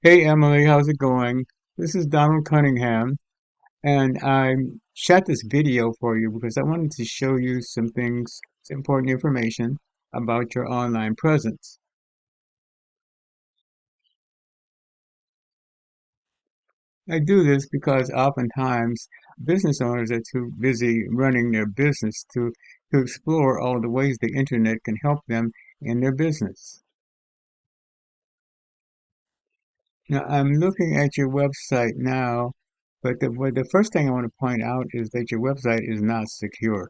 Hey Emily, how's it going? This is Donald Cunningham, and I shot this video for you because I wanted to show you some things, some important information about your online presence. I do this because oftentimes business owners are too busy running their business to explore all the ways the internet can help them in their business. Now, I'm looking at your website now, but the first thing I want to point out is that your website is not secure.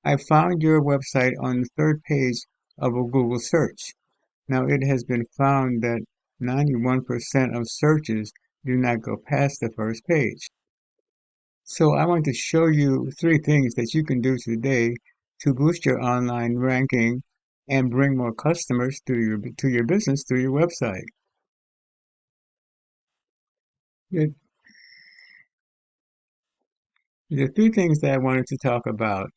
I found your website on the third page of a Google search. Now, it has been found that 91% of searches do not go past the first page. So I want to show you three things that you can do today to boost your online ranking and bring more customers to your business through your website. The, the three things that I wanted to talk about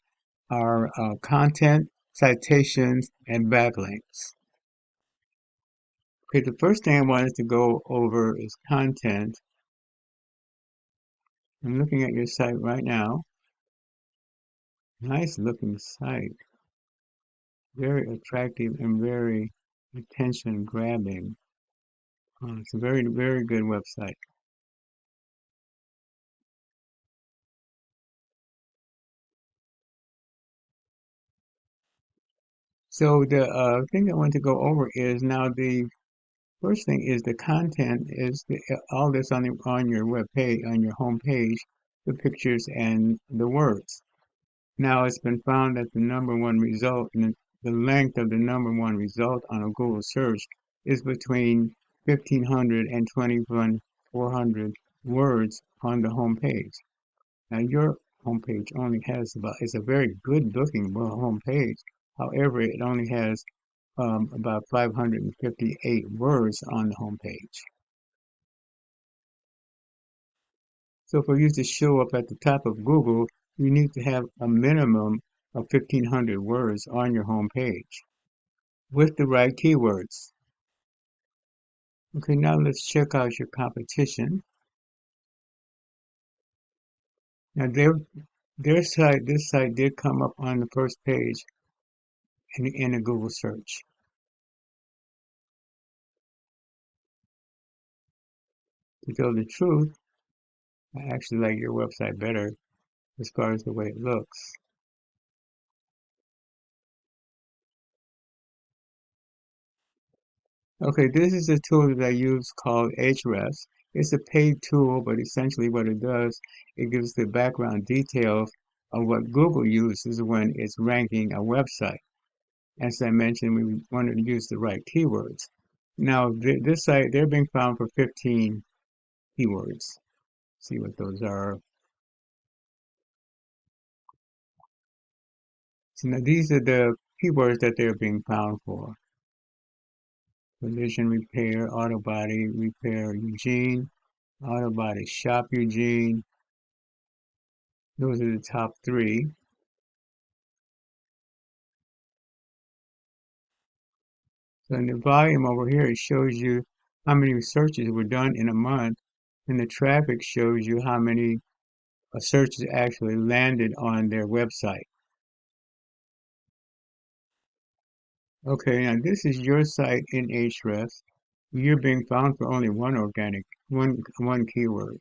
are content, citations, and backlinks. Okay, the first thing I wanted to go over is content. I'm looking at your site right now. Nice looking site. Very attractive and very attention grabbing. It's a very, very good website. So the thing I want to go over is now the first thing is the content is all this on your web page, on your home page, the pictures and the words. Now it's been found that the number one result and the length of the number one result on a Google search is between 1,500 and 2,400 words on the home page. Now your home page only has it's a very good looking home page. However, it only has about 558 words on the home page. So for you to show up at the top of Google, you need to have a minimum of 1,500 words on your home page with the right keywords. Okay, now let's check out your competition. Now their site, this site did come up on the first page in a Google search. To tell the truth, I actually like your website better as far as the way it looks. Okay, this is a tool that I use called Ahrefs. It's a paid tool, but essentially what it does, it gives the background details of what Google uses when it's ranking a website. As I mentioned, we wanted to use the right keywords. Now, this site, they're being found for 15 keywords. See what those are. So now these are the keywords that they're being found for. Collision repair, auto body repair Eugene, auto body shop Eugene. Those are the top three. So in the volume over here, it shows you how many searches were done in a month, and the traffic shows you how many searches actually landed on their website. Okay, now this is your site in Ahrefs. You're being found for only one keyword.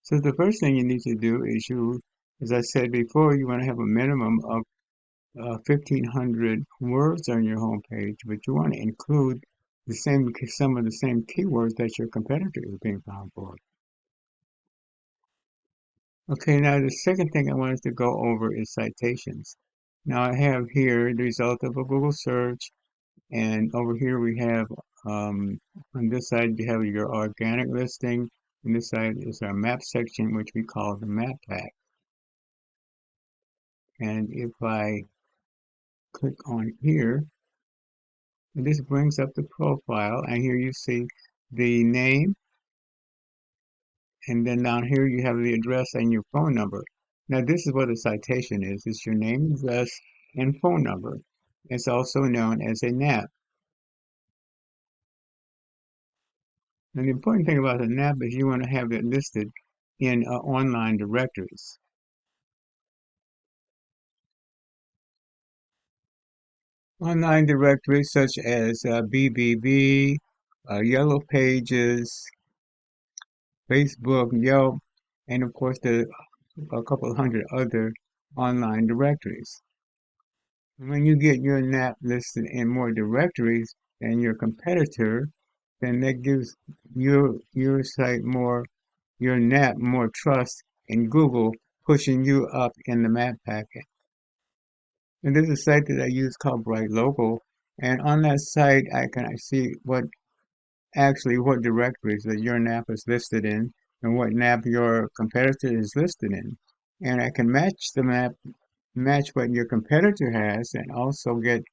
So the first thing you need to do is as I said before, you want to have a minimum of 1,500 words on your homepage, but you want to include some of the same keywords that your competitor is being found for. Okay, now the second thing I wanted to go over is citations. Now I have here the result of a Google search, and over here we have on this side you have your organic listing, and this side is our map section, which we call the map pack. And if I click on here, and this brings up the profile, and here you see the name, and then down here you have the address and your phone number. Now, this is what a citation is. It's your name, address, and phone number. It's also known as a NAP. And the important thing about a NAP is you want to have it listed in online directories. Online directories such as BBB, Yellow Pages, Facebook, Yelp, and of course a couple hundred other online directories. When you get your NAP listed in more directories than your competitor, then that gives your site more, your NAP more trust in Google, pushing you up in the map packet. And there's a site that I use called Bright Local, and on that site I see what directories that your NAP is listed in and what NAP your competitor is listed in. And I can match what your competitor has and also get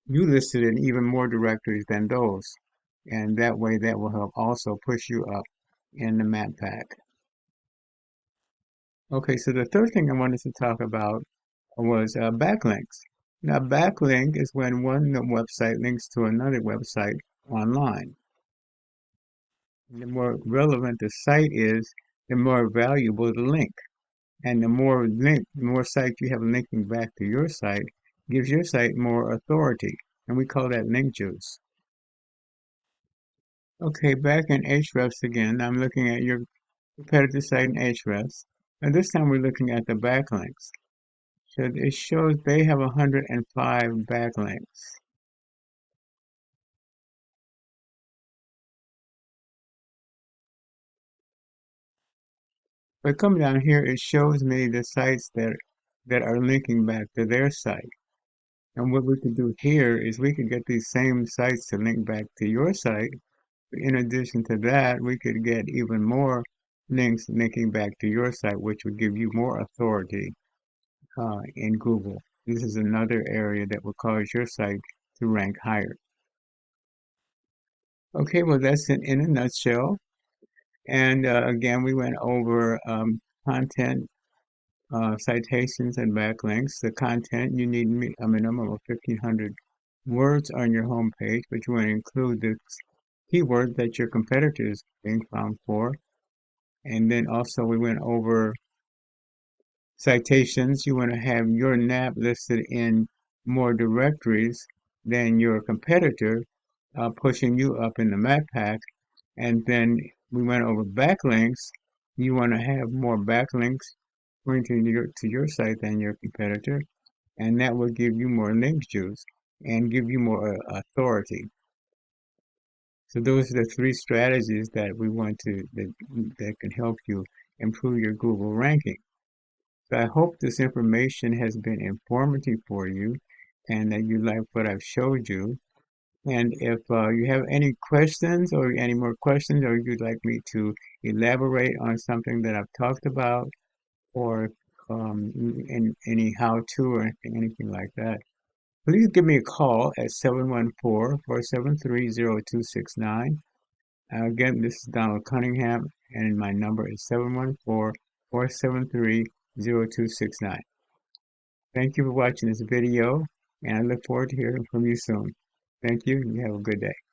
you listed in even more directories than those. And that way that will help also push you up in the map pack. Okay, so the third thing I wanted to talk about was backlinks. Now, backlink is when one website links to another website online. The more relevant the site is, the more valuable the link. And the more sites you have linking back to your site, gives your site more authority. And we call that link juice. Okay, back in Ahrefs again, I'm looking at your competitor site in Ahrefs. And this time we're looking at the backlinks. So it shows they have 105 backlinks. But come down here, it shows me the sites that are linking back to their site. And what we could do here is we could get these same sites to link back to your site. In addition to that, we could get even more links linking back to your site, which would give you more authority in Google. This is another area that will cause your site to rank higher. Okay, well, that's it in a nutshell. And again, we went over content, citations, and backlinks. The content, you need a minimum of 1,500 words on your home page, but you want to include the keyword that your competitor is being found for. And then also we went over citations. You want to have your NAP listed in more directories than your competitor, pushing you up in the map pack. And then we went over backlinks. You want to have more backlinks pointing to your site than your competitor, and that will give you more link juice and give you more authority. So those are the three strategies that we want that can help you improve your Google ranking. So I hope this information has been informative for you and that you like what I've showed you. And if you have any questions or any more questions, or you'd like me to elaborate on something that I've talked about, or in any how-to or anything like that, please give me a call at 714-473-0269. Again, this is Donald Cunningham, and my number is 714-473-0269. Thank you for watching this video, and I look forward to hearing from you soon. Thank you, and you have a good day.